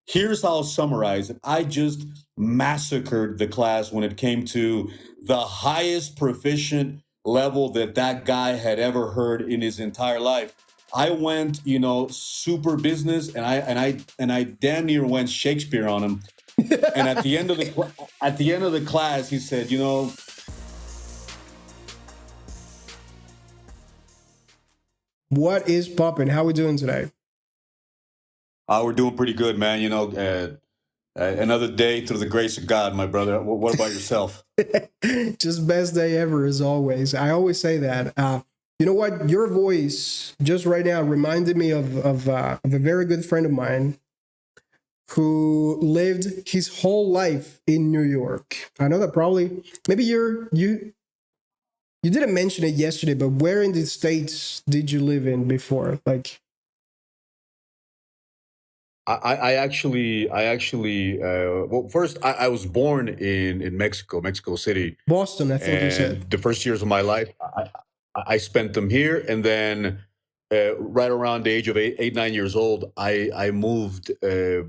Here's how I'll summarize it. I just massacred the class when it came to the highest proficient level that that guy had ever heard in his entire life. I went, super business, and I damn near went Shakespeare on him. And at the end of the class, he said, What is popping? How we doing today? we're doing pretty good, man. Another day through the grace of God, my brother. What about yourself? Just best day ever, as always. I always say that. You know what? Your voice just right now reminded me of a very good friend of mine who lived his whole life in New York. I know that probably maybe you didn't mention it yesterday, but where in the States did you live in before? Like Well, first, I was born in Mexico City, Boston, I think you said. and the first years of my life, I spent them here, and then right around the age of 9 years old, I moved to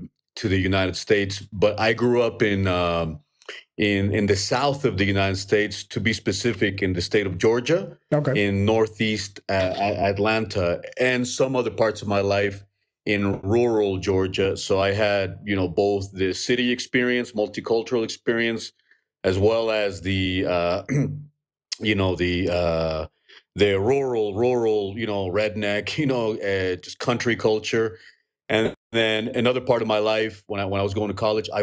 the United States. But I grew up in the south of the United States, to be specific, in the state of Georgia, Okay. in northeast Atlanta, and some other parts of my life in rural Georgia. So I had, both the city experience, multicultural experience, as well as you know, the rural, redneck, just country culture. And then another part of my life, when I was going to college, I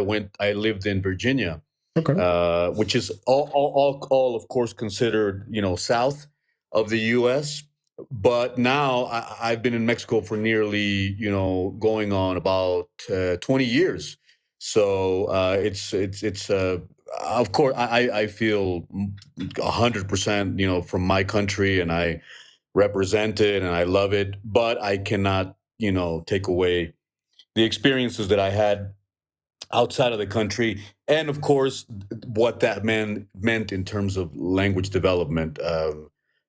lived in Virginia, Okay. which is all of course considered, south of the U.S. But now I've been in Mexico for nearly, going on about 20 years. So it's of course I feel 100%, from my country, and I represent it and I love it. But I cannot, take away the experiences that I had outside of the country, and of course what that meant in terms of language development.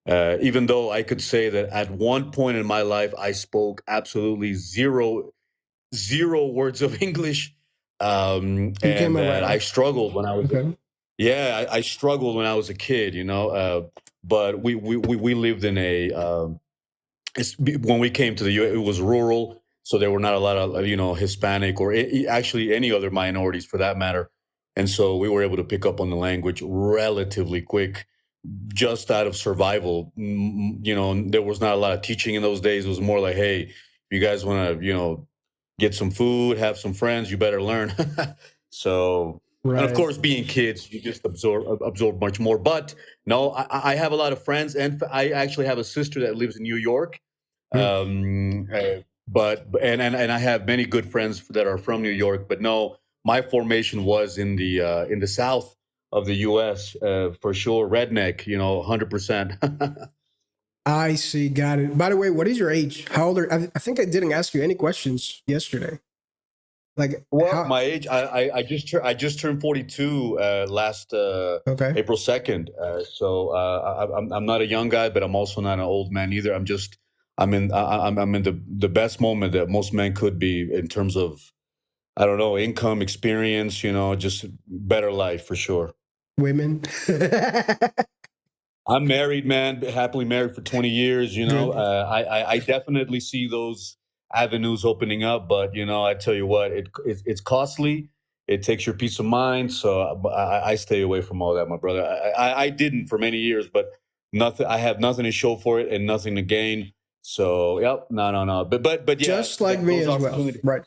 Even though I could say that at one point in my life I spoke absolutely zero words of English, You came and that I around. struggled when I was Okay. yeah, I struggled when I was a kid, but we lived in when we came to the U.S., it was rural, so there were not a lot of Hispanic, or actually any other minorities for that matter, and so we were able to pick up on the language relatively quick, just out of survival. There was not a lot of teaching in those days. It was more like, hey, if you guys want to, get some food, have some friends, you better learn. So, and of Right. course, being kids, you just absorb much more. But no, I have a lot of friends, and I actually have a sister that lives in New York. Mm. But and I have many good friends that are from New York. But no, my formation was in the south of the U.S., for sure. Redneck, 100%. I see. Got it. By the way, what is your age? How old are? I think I didn't ask you any questions yesterday. Like Well, how? my age, I just turned 42 last Okay. April 2nd. So I'm not a young guy, but I'm also not an old man either. I'm in the best moment that most men could be, in terms of, I don't know, income, experience, just better life for sure. Women. I'm married, man, happily married for 20 years. Good. I definitely see those avenues opening up, but I tell you what, it's costly. It takes your peace of mind, so I stay away from all that, my brother. I didn't for many years, but nothing. I have nothing to show for it and nothing to gain. So, yep, no, no, no. But yeah, Just like me those as well. opportunities. Right.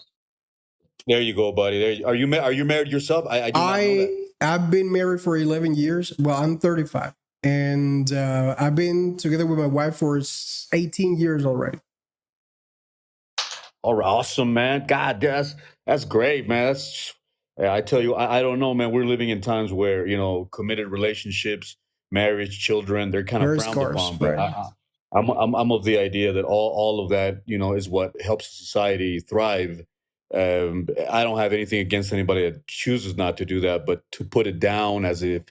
There you go, buddy. Are you married yourself? I did not know that. I've been married for 11 years. Well, I'm 35, and I've been together with my wife for 18 years already. All right, awesome, man. God, that's great, man. Yeah, I tell you, I don't know, man. We're living in times where committed relationships, marriage, children, they're kind of Very frowned scarce. upon. But Right. I'm of the idea that all of that, is what helps society thrive. I don't have anything against anybody that chooses not to do that, but to put it down as if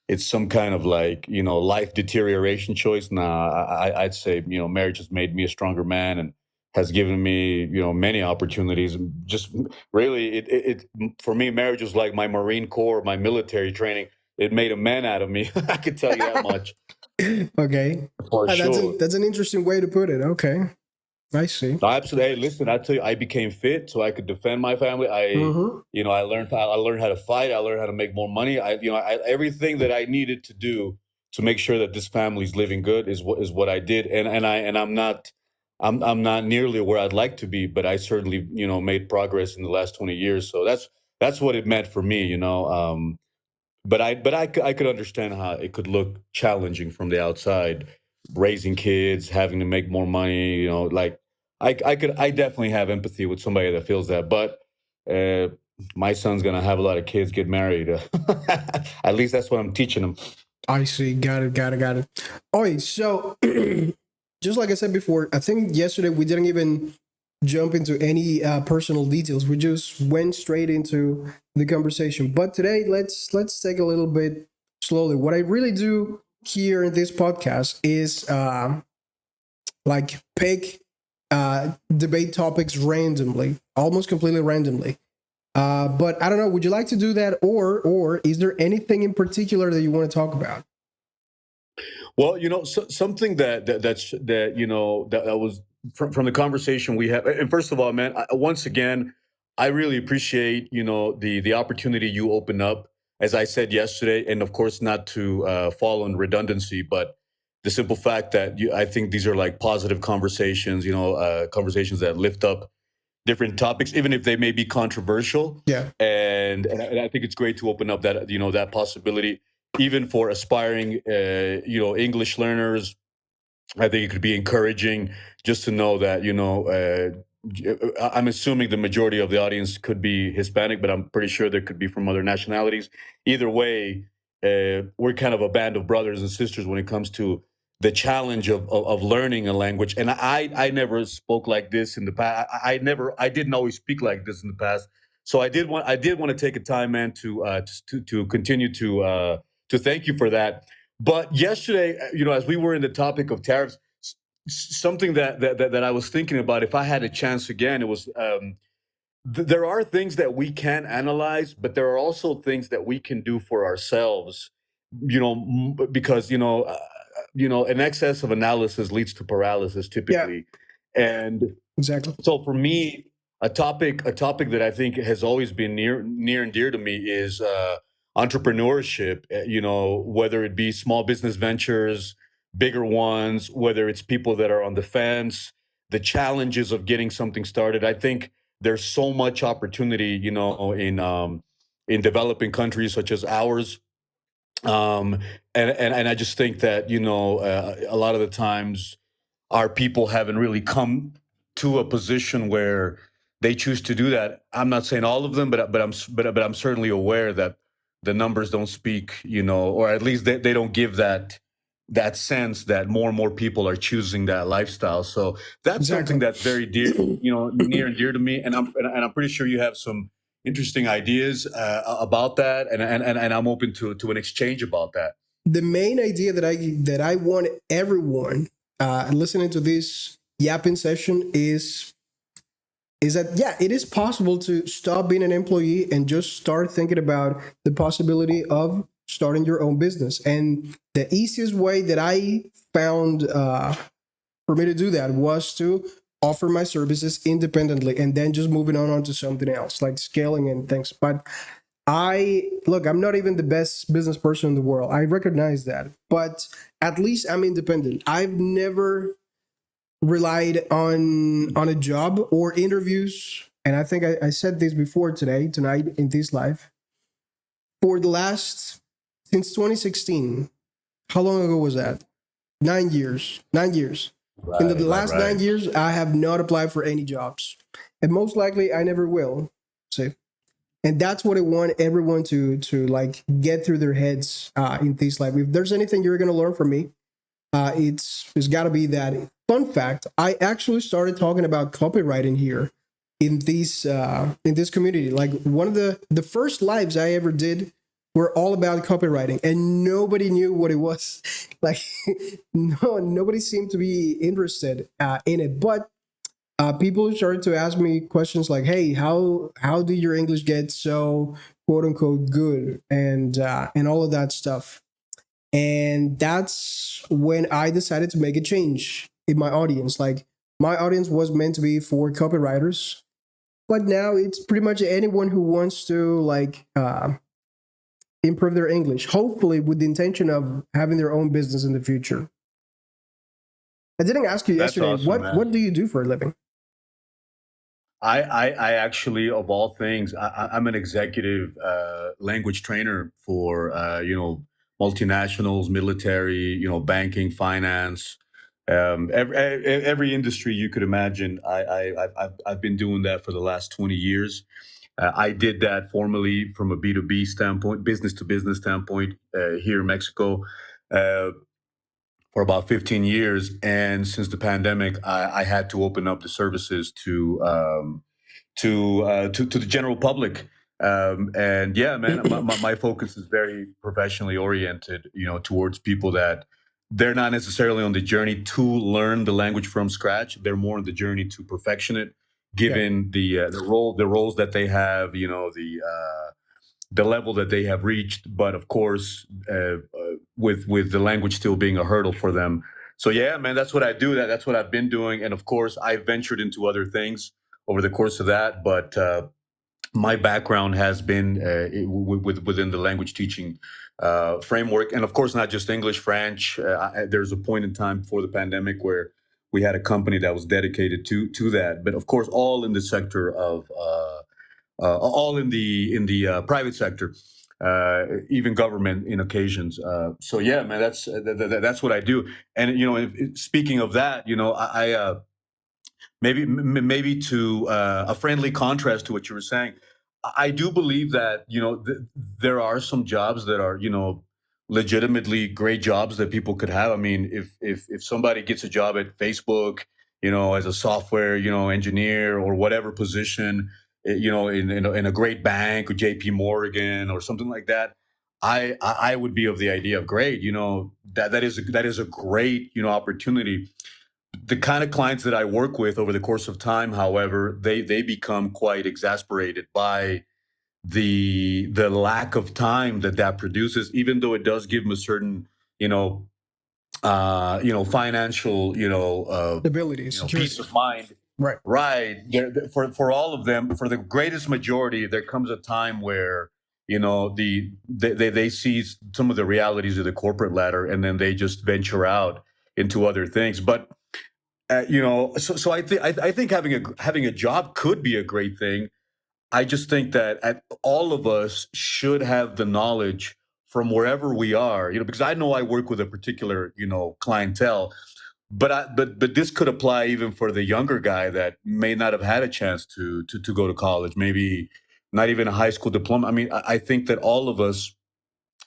it's some kind of, like, life deterioration choice. Nah, I'd say, marriage has made me a stronger man, and has given me, many opportunities. Just really, for me, marriage was like my Marine Corps, my military training. It made a man out of me. I can tell you that much Okay. for sure. That's an interesting way to put it. Okay. I see. No, absolutely. Hey, listen, I tell you, I became fit so I could defend my family. Mm-hmm. I learned how to fight. I learned how to make more money. Everything that I needed to do to make sure that this family's living good is what I did. I'm not nearly where I'd like to be, but I certainly, made progress in the last 20 years. So that's what it meant for me, but I could understand how it could look challenging from the outside, raising kids, having to make more money. Like I definitely have empathy with somebody that feels that. But uh, my son's gonna have a lot of kids, get married. At least that's what I'm teaching him. I see. Got it. Got it. Got it. All right. So, just like I said before, I think yesterday we didn't even jump into any personal details. We just went straight into the conversation. But today, let's take a little bit slowly. What I really do here in this podcast is like pick debate topics randomly, almost completely randomly. But I don't know. Would you like to do that, or is there anything in particular that you want to talk about? Well, something that was from the conversation we had. And first of all, man, once again, I really appreciate the opportunity you open up. As I said yesterday, and of course, not to fall on redundancy, but the simple fact that I think these are like positive conversations. Conversations that lift up different topics, even if they may be controversial. Yeah. And I think it's great to open up that possibility, even for aspiring, English learners. I think it could be encouraging just to know that, I'm assuming the majority of the audience could be Hispanic, but I'm pretty sure there could be from other nationalities. Either way, we're kind of a band of brothers and sisters when it comes to the challenge of learning a language. And I never spoke like this in the past. I didn't always speak like this in the past. So I did want to take a time, man, to continue to thank you for that. But yesterday, as we were in the topic of tariffs, something that I was thinking about, if I had a chance again, it was there are things that we can analyze, but there are also things that we can do for ourselves. Because an excess of analysis leads to paralysis Yeah. typically, and Exactly. so for me, a topic that I think has always been near and dear to me is entrepreneurship. Whether it be small business ventures, bigger ones, whether it's people that are on the fence, the challenges of getting something started. I think there's so much opportunity, in developing countries such as ours. Um, and I just think that a lot of the times our people haven't really come to a position where they choose to do that. I'm not saying all of them, but I'm certainly aware that the numbers don't speak, or at least they don't give that sense that more and more people are choosing that lifestyle. So that's something Exactly. that's very dear, near and dear to me. And I'm pretty sure you have some interesting ideas about that, and I'm open to an exchange about that. The main idea that I want everyone listening to this yapping session is that, yeah, it is possible to stop being an employee and just start thinking about the possibility of starting your own business. And the easiest way that I found for me to do that was to offer my services independently and then just moving on to something else like scaling and things. But I'm not even the best business person in the world. I recognize that, but at least I'm independent. I've never relied on a job or interviews, and I think I said this before tonight in this live. For the last since 2016, how long ago was that? 9 years. 9 years. In the Right, right, last nine right. years, I have not applied for any jobs, and most likely I never will. See, and that's what I want everyone to like get through their heads in this life. If there's anything you're gonna learn from me, it's got to be that. Fun fact: I actually started talking about copywriting here in this community. Like one of the first lives I ever did were all about copywriting, and nobody knew what it was. Like, no, nobody seemed to be interested in it. But people started to ask me questions like, "Hey, how do your English get so quote unquote good?" And all of that stuff. And that's when I decided to make a change in my audience. Like, my audience was meant to be for copywriters, but now it's pretty much anyone who wants to like improve their English, hopefully with the intention of having their own business in the future. I didn't ask you That's yesterday, awesome, what man. do you do for a living? I actually, of all things, I'm an executive language trainer for multinationals, military, banking, finance, every industry you could imagine. I've been doing that for the last 20 years. I did that formally from a B2B standpoint, business to business standpoint, here in Mexico. Uh, for about 15 years, and since the pandemic, I had to open up the services to the general public. And yeah, man, my focus is very professionally oriented, towards people that they're not necessarily on the journey to learn the language from scratch. They're more on the journey to perfection it, Yeah. given the roles that they have, the level that they have reached. But of course, with the language still being a hurdle for them. So yeah, man, that's what I do. That's what I've been doing, and of course, I ventured into other things over the course of that. But my background has been within the language teaching framework, and of course, not just English, French. There's a point in time before the pandemic where we had a company that was dedicated to that. But of course, all in the sector of all in the private sector, even government in occasions. So yeah, man, that's what I do. And speaking of that, maybe to a friendly contrast to what you were saying, I do believe that there are some jobs that are legitimately great jobs that people could have. I mean, if somebody gets a job at Facebook, as a software engineer or whatever position, in a great bank or JP Morgan or something like that. I would be of the idea of great, that is a great opportunity. The kind of clients that I work with over the course of time, however, they become quite exasperated by the lack of time that produces, even though it does give them a certain, you know, financial, Stability, peace security. of mind. Right. Right. For all of them, for the greatest majority, there comes a time where they see some of the realities of the corporate ladder, and then they just venture out into other things. But so I think having a job could be a great thing. I just think that all of us should have the knowledge from wherever we are, because I know I work with a particular, clientele, but this could apply even for the younger guy that may not have had a chance to go to college, maybe not even a high school diploma. I mean, I think that all of us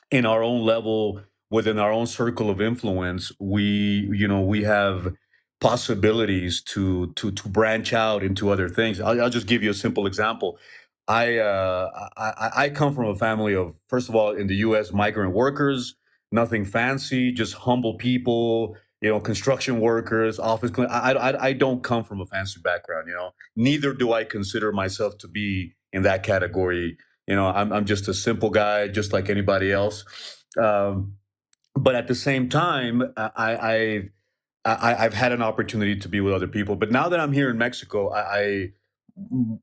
in our own level, within our own circle of influence, we have possibilities to branch out into other things. I'll just give you a simple example. I come from a family of, first of all, in the U.S., migrant workers, nothing fancy, just humble people, construction workers, office clean. I don't come from a fancy background. Neither do I consider myself to be in that category. I'm just a simple guy, just like anybody else. Um, but at the same time, I've had an opportunity to be with other people. But now that I'm here in Mexico,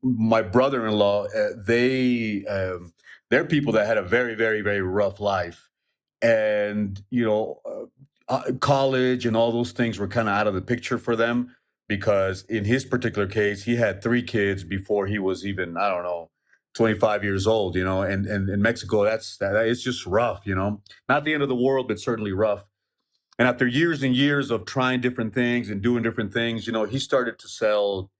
my brother-in-law, they're people that had a very, very, very rough life, and college and all those things were kind of out of the picture for them, because in his particular case, he had three kids before he was even, I don't know, 25 years old. And in Mexico, it's just rough. Not the end of the world, but certainly rough. And after years and years of trying different things and doing different things, he started to sell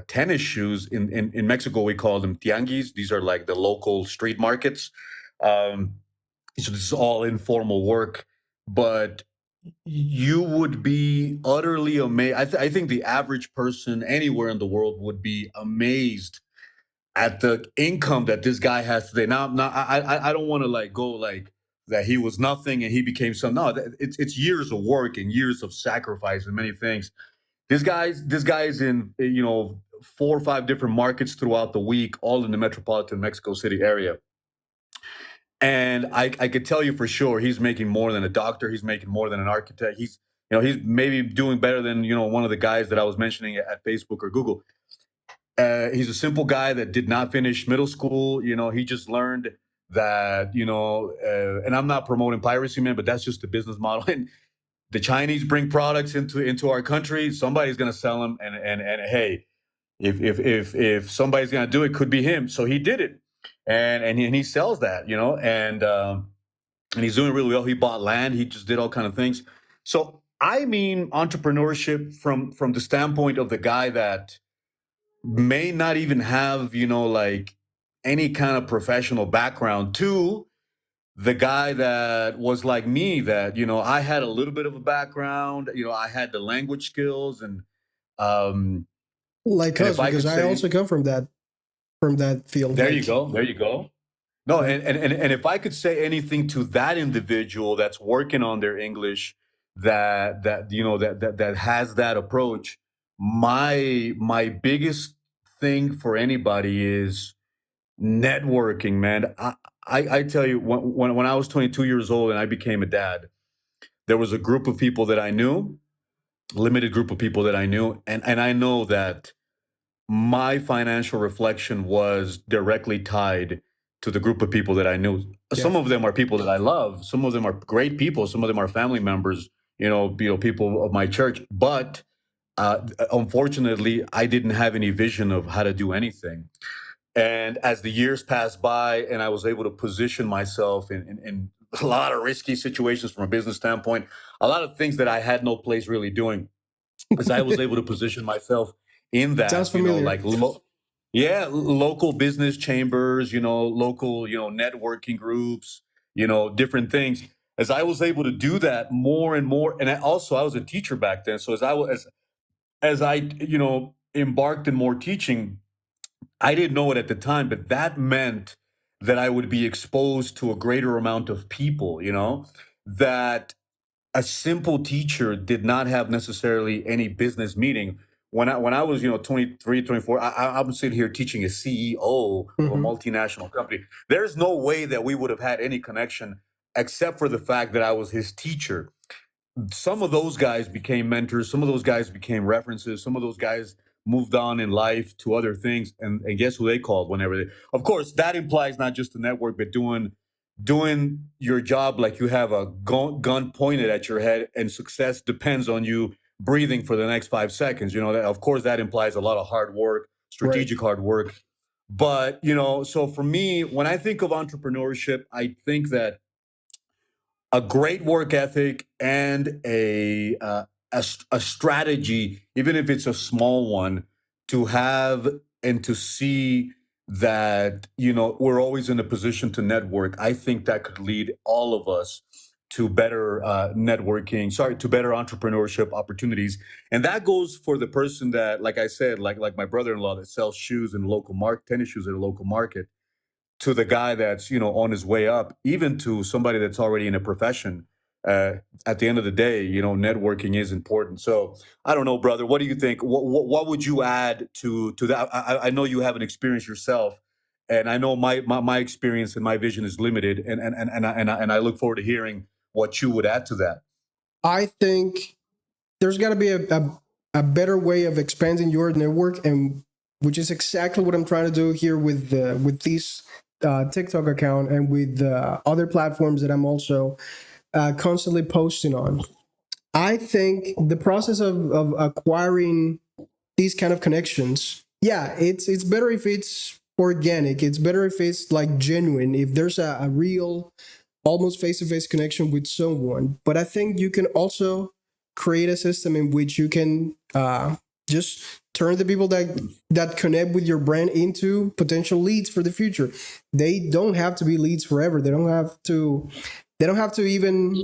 tennis shoes. In Mexico, we call them tianguis. These are like the local street markets. Um, so this is all informal work, but you would be utterly amazed. I think the average person anywhere in the world would be amazed at the income that this guy has today. Now, I don't want to like go like that he was nothing and he became some. No, it's years of work and years of sacrifice and many things. This guy's in, 4 or 5 different markets throughout the week, all in the metropolitan Mexico City area. And I could tell you for sure, he's making more than a doctor. He's making more than an architect. He's maybe doing better than one of the guys that I was mentioning at Facebook or Google. He's a simple guy that did not finish middle school. He just learned that, and I'm not promoting piracy, man, but that's just the business model. And the Chinese bring products into our country. Somebody's going to sell them, and hey, if somebody's going to do it, could be him. So he did it, and he sells that, and he's doing really well. He bought land. He just did all kind of things. So I mean, entrepreneurship from the standpoint of the guy that may not even have, like any kind of professional background, to the guy that was like me, that, I had a little bit of a background, I had the language skills, um Like and if us, I because could I say, also come from that field. there you Like, go, there you go. No, yeah. and if I could say anything to that individual that's working on their English, that has that approach, my biggest thing for anybody is networking, man. I tell you, when I was 22 years old and I became a dad, there was a group of people that I knew, limited group of people that I knew, and I know that my financial reflection was directly tied to the group of people that I knew. Yeah. Some of them are people that I love. Some of them are great people. Some of them are family members. People of my church. But unfortunately, I didn't have any vision of how to do anything. And as the years passed by, and I was able to position myself in a lot of risky situations from a business standpoint, a lot of things that I had no place really doing, as I was able to position myself in Sounds that, familiar. like yeah, local business chambers, local, networking groups, different things. As I was able to do that more and more, and I was a teacher back then. So as I embarked in more teaching, I didn't know it at the time, but that meant that I would be exposed to a greater amount of people, that a simple teacher did not have necessarily any business meeting. When I was 23, 24, I'm sitting here teaching a CEO of a Hmm. multinational company. There's no way that we would have had any connection except for the fact that I was his teacher. Some of those guys became mentors, some of those guys became references, some of those guys moved on in life to other things, and guess who they called whenever they, of course, that implies not just the network, but doing your job like you have a gun pointed at your head, and success depends on you breathing for the next 5 seconds. That, of course, that implies a lot of hard work, Right. strategic hard work. But so for me, when I think of entrepreneurship, I think that a great work ethic and a strategy, even if it's a small one, to have and to see that we're always in a position to network. I think that could lead all of us to better networking. Sorry, to better entrepreneurship opportunities, and that goes for the person that, like I said, like my brother-in-law that sells shoes in the local market, tennis shoes at a local market, to the guy that's on his way up, even to somebody that's already in a profession. uh, at the end of the day, networking is important. So I don't know, brother, what do you think? What would you add to that? I know you have an experience yourself, and I know my experience and my vision is limited, and I look forward to hearing what you would add to that. I think there's got to be a better way of expanding your network, and which is exactly what I'm trying to do here with this TikTok account and with other platforms that I'm also constantly posting on. I think the process of acquiring these kind of connections, yeah, it's better if it's organic. It's better if it's like genuine. If there's a real, almost face to face connection with someone. But I think you can also create a system in which you can just turn the people that connect with your brand into potential leads for the future. They don't have to be leads forever. They don't have to. They don't have to even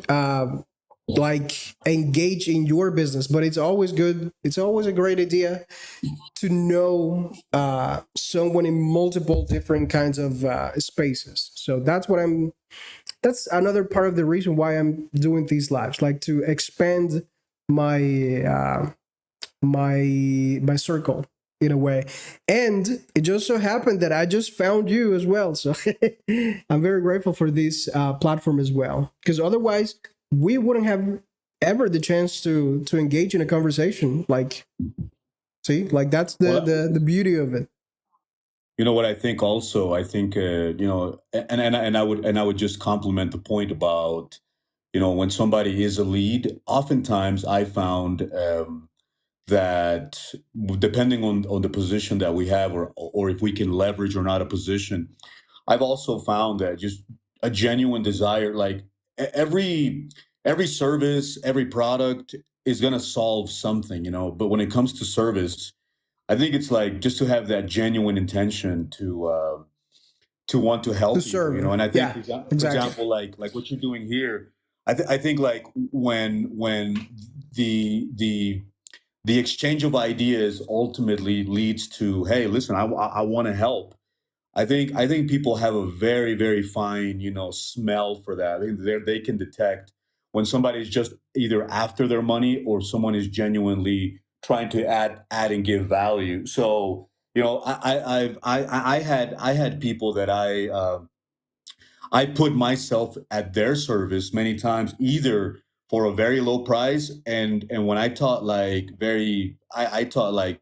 like engage in your business. But it's always good. It's always a great idea to know someone in multiple different kinds of spaces. So that's what I'm. That's another part of the reason why I'm doing these lives, like to expand my my circle in a way. And it just so happened that I just found you as well. So I'm very grateful for this platform as well, because otherwise we wouldn't have ever the chance to engage in a conversation. Like, see, like that's Well, the beauty of it. you know what I think also, I think, and I would just compliment the point about, when somebody is a lead, oftentimes I found, that depending on the position that we have, or if we can leverage or not a position, I've also found that just a genuine desire, like every service, every product is going to solve something, but when it comes to service, I think it's like just to have that genuine intention to want to To help people, serve. and I think, Yeah, for exactly. example, like what you're doing here, I think like when the the exchange of ideas ultimately leads to, hey, listen, I want to help. I think people have a very, very fine, smell for that. I think they can detect when somebody's just either after their money or someone is genuinely trying to add and give value. So, I had people that I put myself at their service many times, either for a very low price, and when I taught like I taught like,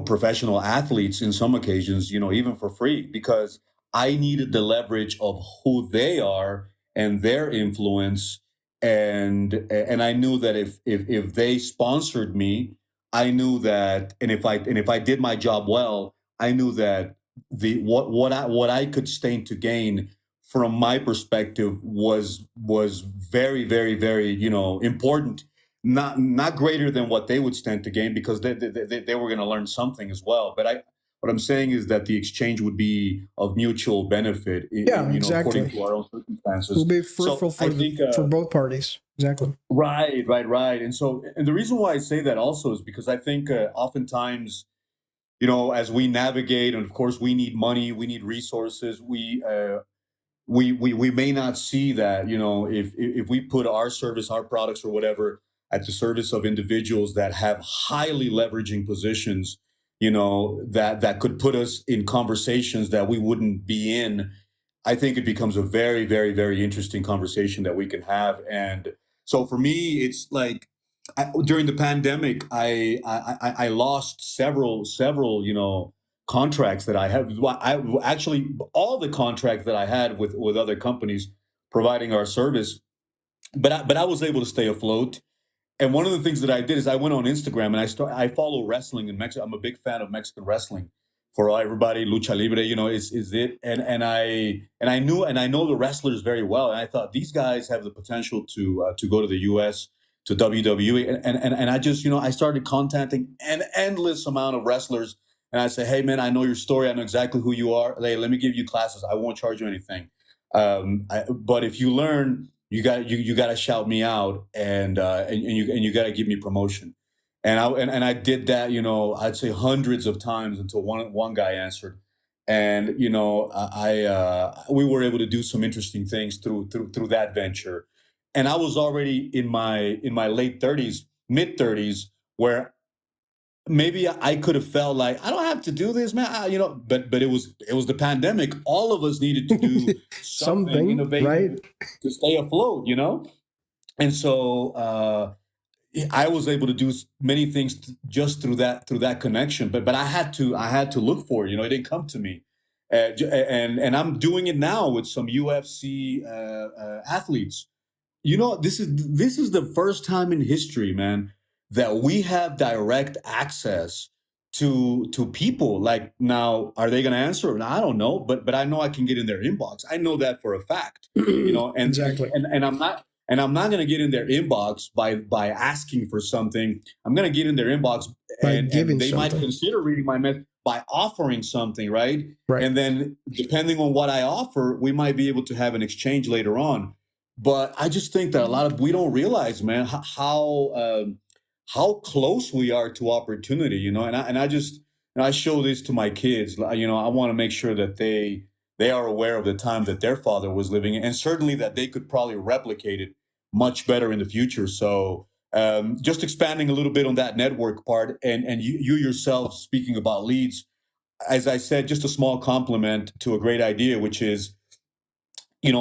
professional athletes in some occasions, even for free, because I needed the leverage of who they are and their influence. And I knew that if they sponsored me, I knew that, and if I did my job well, I knew that the what I could stand to gain from my perspective was very, very, very, important, not greater than what they would stand to gain, because they were going to learn something as well. But what I'm saying is that the exchange would be of mutual benefit, Yeah, according exactly. to our own Will circumstances. be So fruitful I for think, for both parties. Exactly. right, right, right. And the reason why I say that also is because I think, oftentimes, as we navigate, and of course we need money, we need resources, we may not see that, if we put our service, our products, or whatever at the service of individuals that have highly leveraging positions, that could put us in conversations that we wouldn't be in. I think it becomes a very, very, very interesting conversation that we can have. And so for me, it's like, during the pandemic, I lost several, contracts that I have. I actually, all the contracts that I had with other companies providing our service, but I was able to stay afloat. And one of the things that I did is I went on Instagram and I follow wrestling in Mexico. I'm a big fan of Mexican wrestling. For everybody, lucha libre, is it. And I know the wrestlers very well. And I thought these guys have the potential to go to the US, to WWE. And I just, I started contacting an endless amount of wrestlers. And I say, hey man, I know your story. I know exactly who you are. Hey, let me give you classes. I won't charge you anything. But if you learn, you got to shout me out, and you got to give me promotion. And I did that, I'd say hundreds of times, until one guy answered. And we were able to do some interesting things through that venture. And I was already in my late 30s, mid 30s, where maybe I could have felt like I don't have to do this, man. But it was the pandemic. All of us needed to do something Something, right? innovative to stay afloat, And so, I was able to do many things just through that connection. But I had to look for it. It didn't come to me. And I'm doing it now with some UFC athletes. This is the first time in history, man, that we have direct access to people. Like, now, are they going to answer? I don't know, but I know I can get in their inbox. I know that for a fact. And and Exactly. and, and I'm not going to get in their inbox by asking for something. I'm going to get in their inbox, By and giving they might something. consider reading my message by offering something, right? Right. And then, depending on what I offer, we might be able to have an exchange later on. But I just think that a lot of we don't realize, man, how close we are to opportunity, and I just, I show this to my kids. I want to make sure that they are aware of the time that their father was living in, and certainly that they could probably replicate it much better in the future. So, just expanding a little bit on that network part, and you yourself speaking about leads, as I said, just a small compliment to a great idea, which is,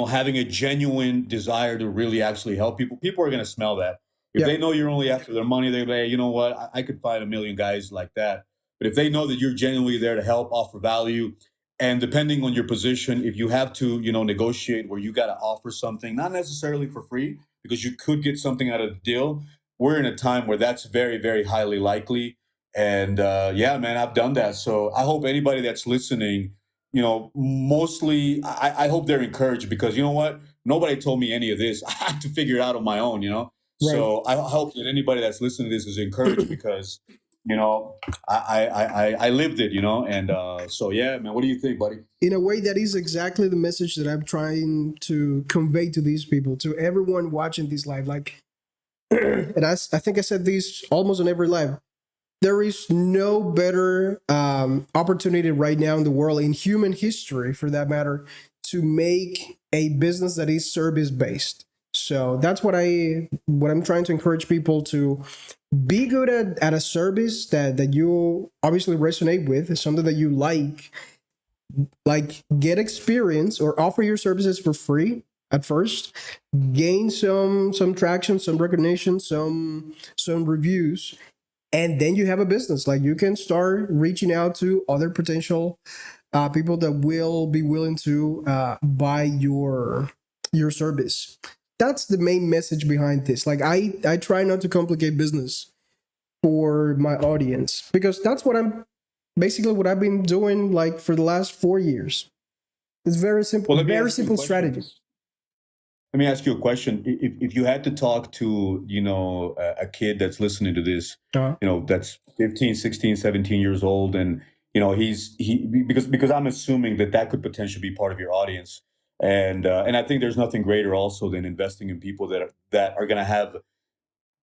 having a genuine desire to really actually help people. People are going to smell that. If Yeah. they know you're only after their money, they say, you know what, I could find a million guys like that. But if they know that you're genuinely there to help, offer value, and depending on your position, if you have to, negotiate where you got to offer something, not necessarily for free, because you could get something out of the deal. We're in a time where that's very, very highly likely. And yeah, man, I've done that. So I hope anybody that's listening, mostly I hope they're encouraged, because you know what? Nobody told me any of this. I had to figure it out on my own. Right. So I hope that anybody that's listening to this is encouraged, because, you know, I lived it. And so, yeah, man, what do you think, buddy? In a way, that is exactly the message that I'm trying to convey to these people, to everyone watching this live. Like, and I think I said this almost on every live. There is no better opportunity right now in the world, in human history for that matter, to make a business that is service based. So that's what I'm trying to encourage people to be good at a service that you obviously resonate with, something that you like get experience or offer your services for free at first, gain some traction, some recognition, some reviews, and then you have a business. Like, you can start reaching out to other potential people that will be willing to buy your service. That's the main message behind this. Like, I try not to complicate business for my audience, because that's what I've been doing like for the last 4 years. It's very simple, Well, let me very ask you a simple question. strategy. Let me ask you a question. If you had to talk to, a kid that's listening to this, Uh, that's 15, 16, 17 years old, and, because I'm assuming that could potentially be part of your audience. And I think there's nothing greater also than investing in people that are going to have,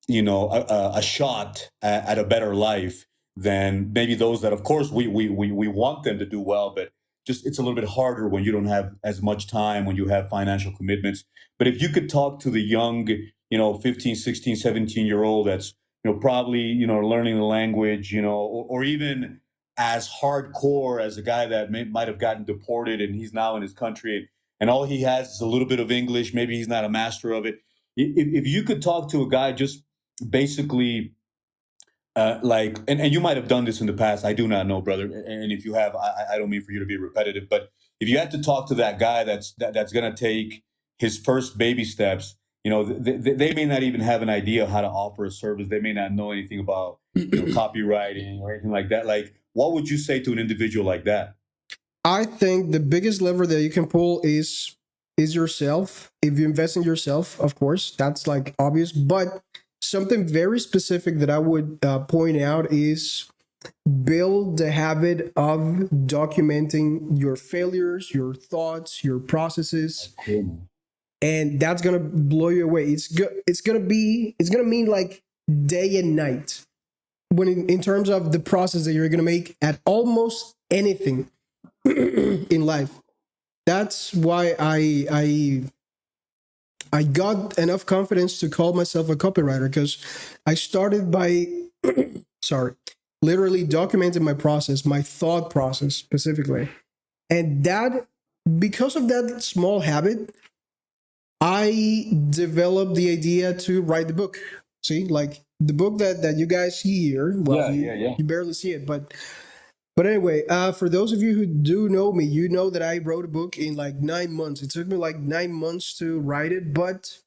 a shot at a better life than maybe those that, of course, we want them to do well, but just it's a little bit harder when you don't have as much time, when you have financial commitments. But if you could talk to the young, 15, 16, 17-year old that's, probably, learning the language, or even as hardcore as a guy that might have gotten deported and he's now in his country, and all he has is a little bit of English, maybe he's not a master of it. If you could talk to a guy just basically, like, and you might have done this in the past, I do not know, brother, and if you have, I don't mean for you to be repetitive, but if you had to talk to that guy that's going to take his first baby steps, they may not even have an idea how to offer a service. They may not know anything about, copywriting or anything like that. Like, what would you say to an individual like that? I think the biggest lever that you can pull is yourself. If you invest in yourself, of course, that's like obvious. But something very specific that I would point out is build the habit of documenting your failures, your thoughts, your processes, Cool. and that's gonna blow you away. It's gonna mean like day and night when in terms of the process that you're gonna make at almost anything in life. That's why I got enough confidence to call myself a copywriter, because I started by sorry, literally documenting my process, my thought process specifically. And that, because of that small habit, I developed the idea to write the book. See, like the book that you guys see here. Well, Yeah. you barely see it, but anyway, for those of you who do know me, you know that I wrote a book in like 9 months. It took me like 9 months to write it, but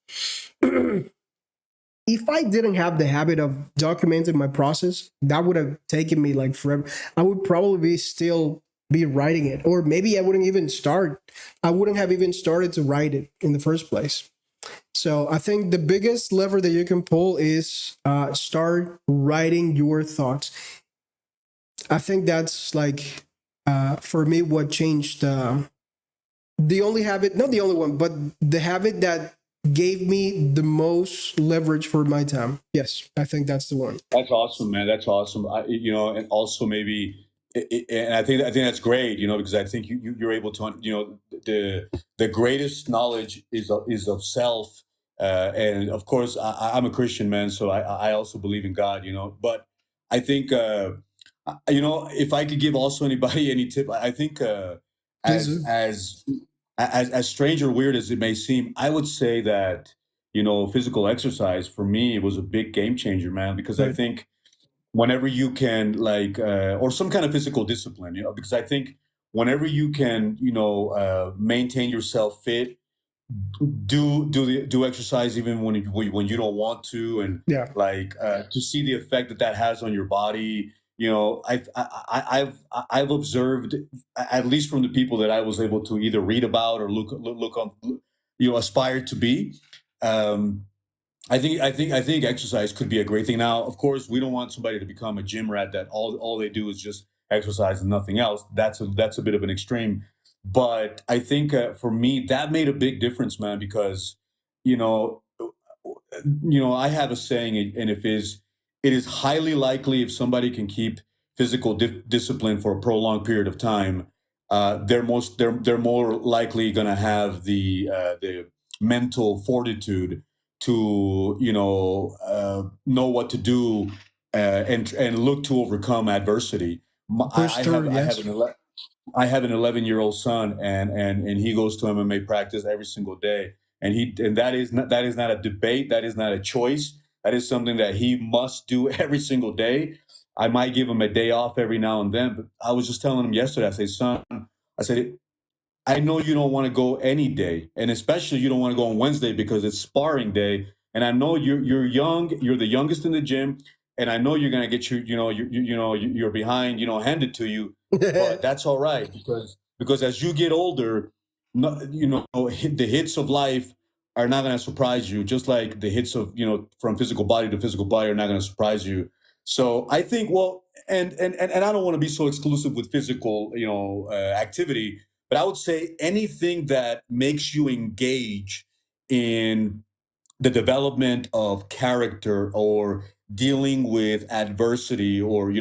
if I didn't have the habit of documenting my process, that would have taken me like forever. I would probably still be writing it, or maybe I wouldn't even start. I wouldn't have even started to write it in the first place. So I think the biggest lever that you can pull is start writing your thoughts. I think that's like for me what changed the only habit, not the only one, but the habit that gave me the most leverage for my time. Yes, I think that's the one. That's awesome, man. That's awesome. And also maybe, and I think that's great. Because I think you're able to, the greatest knowledge is of self. And of course, I'm a Christian man, so I also believe in God, you know. But I think, you know, if I could give also anybody any tip, I think, Please as do. as as strange or weird as it may seem, I would say that, you know, physical exercise for me, it was a big game changer, man, because I Right. think whenever you can, like, or some kind of physical discipline, you know, because I think whenever you can, you know, maintain yourself fit, do exercise even when you don't want to, and Yeah. like, to see the effect that that has on your body. You know, I've observed, at least from the people that I was able to either read about or look on, you know, aspire to be. um I think exercise could be a great thing. Now, of course, we don't want somebody to become a gym rat that all they do is just exercise and nothing else. That's a bit of an extreme. But I think, for me, that made a big difference, man, because you know, I have a saying, and it is highly likely if somebody can keep physical discipline for a prolonged period of time, they're more likely going to have the mental fortitude to, know what to do, and look to overcome adversity. Push through. I have Yes. an I have an 11-year-old son, and he goes to MMA practice every single day, and that is not a debate, that is not a choice, that is something that he must do every single day. I might give him a day off every now and then, but I was just telling him yesterday. I said, son, I said, I know you don't want to go any day, and especially you don't want to go on Wednesday because it's sparring day. And I know you're young, you're the youngest in the gym, and I know you're gonna get you're behind, handed to you. But that's all right, because as you get older, no, the hits of life are not gonna surprise you, just like the hits of, from physical body to physical body, are not gonna surprise you. So I think, well, and I don't want to be so exclusive with physical, activity, but I would say anything that makes you engage in the development of character, or dealing with adversity, or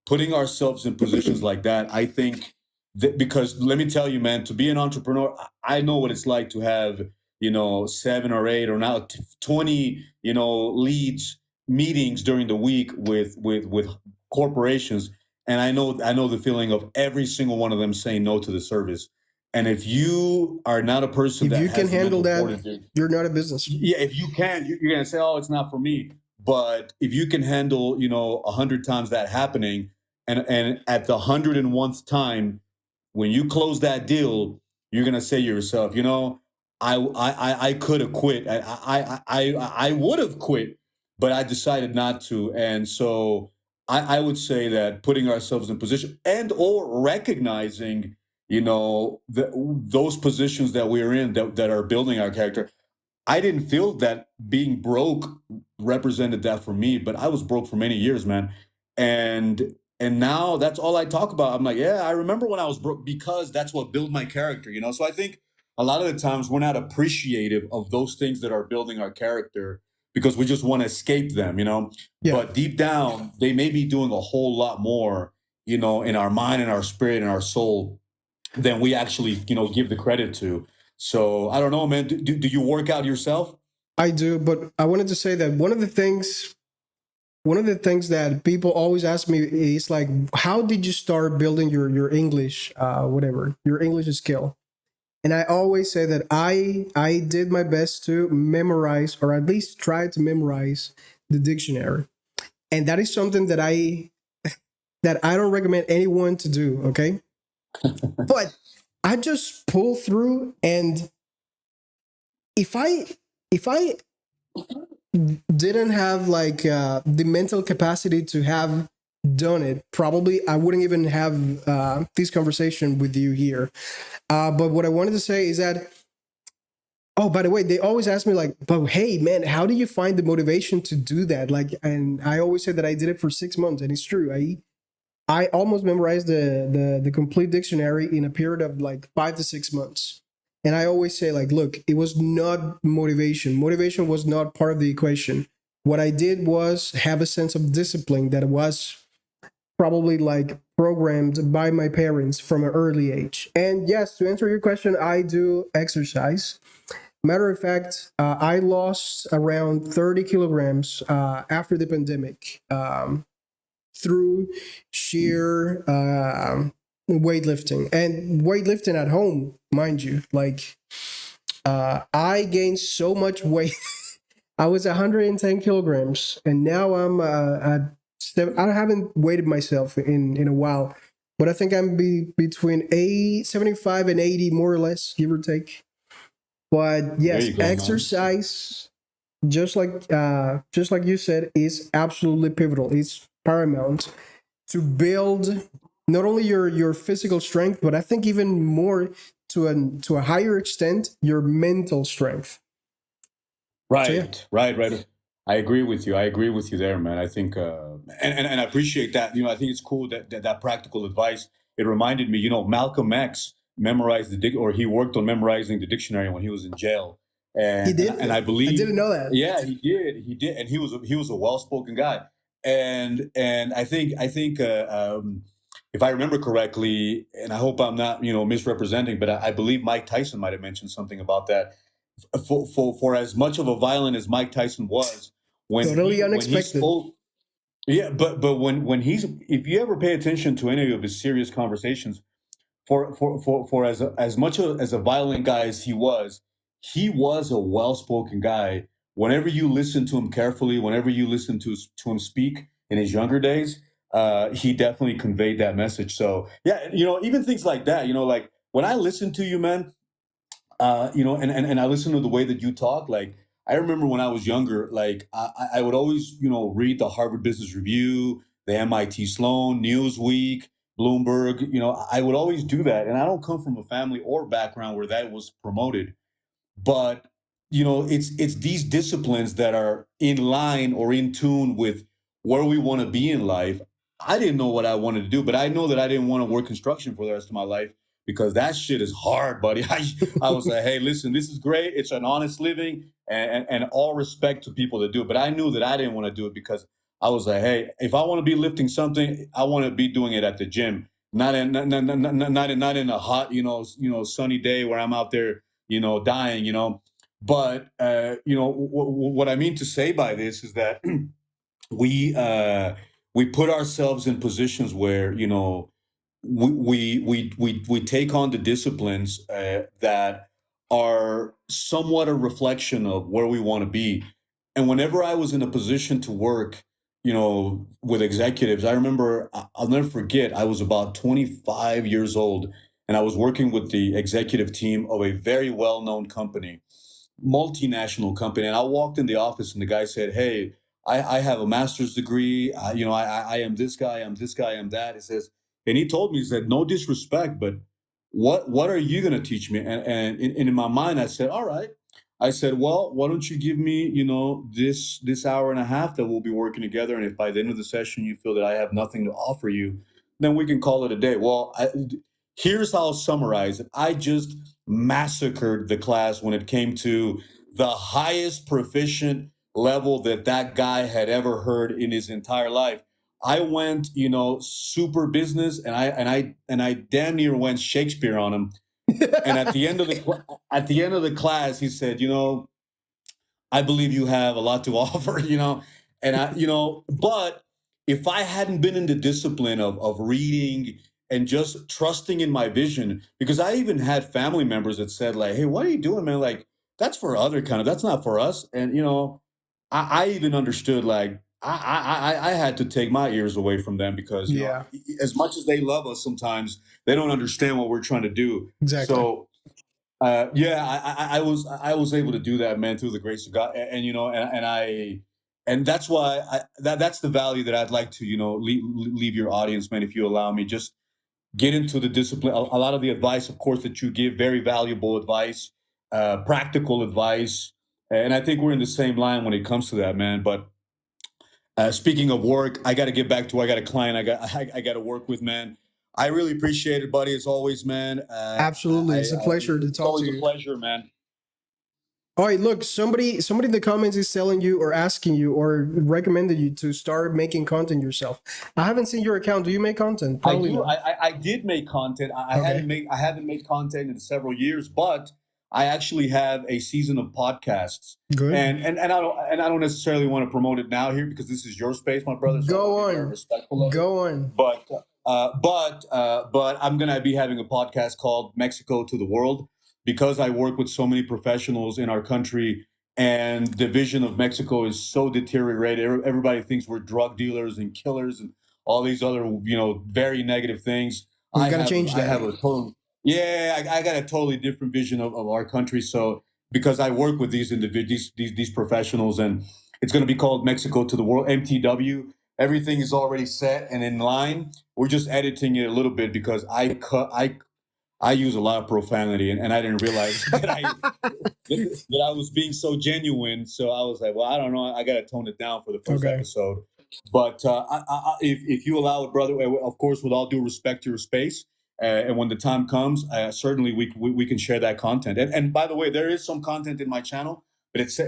putting ourselves in positions like that. I think that, because let me tell you, man, to be an entrepreneur, I know what it's like to have 7 or 8 or now 20 leads, meetings during the week with corporations. And I know the feeling of every single one of them saying no to the service. And if you are not a person If that you can has the handle mental that, fortitude, you're not a business. yeah, if you can, you're gonna say, "Oh, it's not for me." But if you can handle, 100 times that happening, and at the 101st time, when you close that deal, you're gonna say to yourself, I could have quit. I would have quit, but I decided not to. And so I would say that putting ourselves in position, and or recognizing, those positions that we're in, that are building our character. I didn't feel that being broke represented that for me, but I was broke for many years, man. And now that's all I talk about. I'm like, yeah, I remember when I was broke, because that's what built my character. So I think a lot of the times we're not appreciative of those things that are building our character, because we just want to escape them. Yeah. But deep down, they may be doing a whole lot more, in our mind and our spirit and our soul, than we actually, give the credit to. So I don't know, man. Do you work out yourself? I do, but I wanted to say that one of the things that people always ask me is like, how did you start building your English, whatever, your English skill? And I always say that I did my best to memorize, or at least try to memorize, the dictionary. And that is something that I don't recommend anyone to do, okay? But I just pull through, and if I didn't have like the mental capacity to have done it, probably I wouldn't even have this conversation with you here. But what I wanted to say is that, oh, by the way, they always ask me like, but hey, man, how do you find the motivation to do that? Like, and I always say that I did it for 6 months, and it's true. I almost memorized the complete dictionary in a period of like 5 to 6 months. And I always say, like, look, it was not motivation. Motivation was not part of the equation. What I did was have a sense of discipline that was probably like programmed by my parents from an early age. And yes, to answer your question, I do exercise. Matter of fact, I lost around 30 kilograms after the pandemic, through sheer weightlifting, and weightlifting at home, mind you. Like, I gained so much weight. I was 110 kilograms, and now I'm I haven't weighed myself in a while, but I think I'm between 75 and 80, more or less, give or take. But There yes, you go, man. exercise, just like you said, is absolutely pivotal. It's paramount to build not only your physical strength, but I think even more, to a higher extent, your mental strength. So yeah, Right. I agree with you. I agree with you there, man. I think, and I appreciate that. I think it's cool that practical advice. It reminded me, Malcolm X memorized or he worked on memorizing the dictionary when he was in jail, he and I did. I believe, didn't know that. yeah, he did, and he was a well spoken guy, and I think if I remember correctly, and I hope I'm not misrepresenting, but I believe Mike Tyson might have mentioned something about that for as much of a violent as Mike Tyson was Totally when he unexpected. spoke. Yeah, but when he's if you ever pay attention to any of his serious conversations, for as much as a violent guy as he was a well spoken guy. Whenever you listen to him carefully, whenever you listen to him speak in his younger days, he definitely conveyed that message. So yeah, even things like that. Like when I listen to you, man, and I listen to the way that you talk. Like I remember when I was younger, like I would always, read the Harvard Business Review, the MIT Sloan, Newsweek, Bloomberg. I would always do that, and I don't come from a family or background where that was promoted. But it's these disciplines that are in line or in tune with where we want to be in life. I didn't know what I wanted to do, but I know that I didn't want to work construction for the rest of my life because that shit is hard, buddy. I was like, hey, listen, this is great. It's an honest living, and all respect to people that do it. But I knew that I didn't want to do it because I was like, hey, if I want to be lifting something, I want to be doing it at the gym, not in a hot, sunny day where I'm out there, dying. But what I mean to say by this is that we we put ourselves in positions where we take on the disciplines that are somewhat a reflection of where we want to be. And whenever I was in a position to work, with executives, I remember I'll never forget. I was about 25 years old, and I was working with the executive team of a very well-known company, multinational company. And I walked in the office, and the guy said, "Hey, I have a master's degree. I am this guy. I'm this guy. I'm that." He says, and he told me, he said, "No disrespect, but what are you going to teach me?" And in my mind, I said, "All right." I said, "Well, why don't you give me, this hour and a half that we'll be working together, and if by the end of the session you feel that I have nothing to offer you, then we can call it a day." Well, here's how I'll summarize it. I just massacred the class when it came to the highest proficient level that guy had ever heard in his entire life. I went, super business, and I damn near went Shakespeare on him. And at the end of the class, he said, "I believe you have a lot to offer," and but if I hadn't been in the discipline of reading and just trusting in my vision, because I even had family members that said, like, "Hey, what are you doing, man? Like, that's for other that's not for us." And I even understood, like, I had to take my ears away from them because Yeah, as much as they love us, sometimes they don't understand what we're trying to do. exactly. So yeah, I was able to do that, man, through the grace of God, and that's why that's the value that I'd like to leave your audience, man. If you allow me, just get into the discipline. A lot of the advice, of course, that you give, very valuable advice, practical advice, and I think we're in the same line when it comes to that, man. But speaking of work, I got to get back to. I got a client. I got to work with, man. I really appreciate it, buddy. As always, man. Absolutely, it's a pleasure to It's talk to always a you. pleasure, man. All right, look, somebody in the comments is telling you or asking you or recommended you to start making content yourself. I haven't seen your account. Do you make content? I Probably do. not. I did make content. I Okay. hadn't made. I haven't made content in several years, but I actually have a season of podcasts, Good. and I don't necessarily want to promote it now here because this is your space, my brother. So I Go want to be very on. respectful of it. Go on. But I'm gonna be having a podcast called Mexico to the World because I work with so many professionals in our country, and the vision of Mexico is so deteriorated. Everybody thinks we're drug dealers and killers and all these other, very negative things. We got to change I that. have a total, yeah, I got a totally different vision of our country. So because I work with these individuals, these professionals, and it's going to be called Mexico to the World, MTW. Everything is already set and in line. We're just editing it a little bit because I use a lot of profanity, and I didn't realize that I was being so genuine. So I was like, well, I don't know. I got to tone it down for the first Okay. episode. But if you allow it, brother, of course, with all due respect to your space, and when the time comes, certainly we can share that content. And by the way, there is some content in my channel, but it's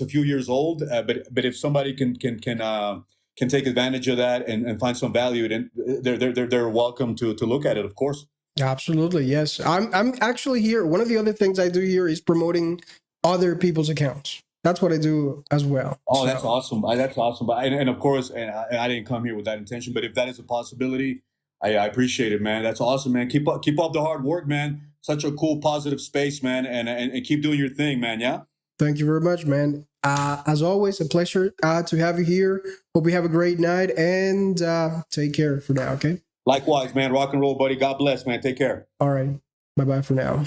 a few years old. But if somebody can take advantage of that and find some value, then they're welcome to look at it, of course. Absolutely, yes. I'm actually here. One of the other things I do here is promoting other people's accounts. That's what I do as well. Oh, So that's awesome. That's awesome. But and of course, and I didn't come here with that intention. But if that is a possibility, I appreciate it, man. That's awesome, man. Keep up the hard work, man. Such a cool, positive space, man. And keep doing your thing, man. Yeah. thank you very much, man. As always, a pleasure to have you here. Hope you have a great night and take care for now. Okay. Likewise, man. Rock and roll, buddy. God bless, man. Take care. All right. Bye bye for now.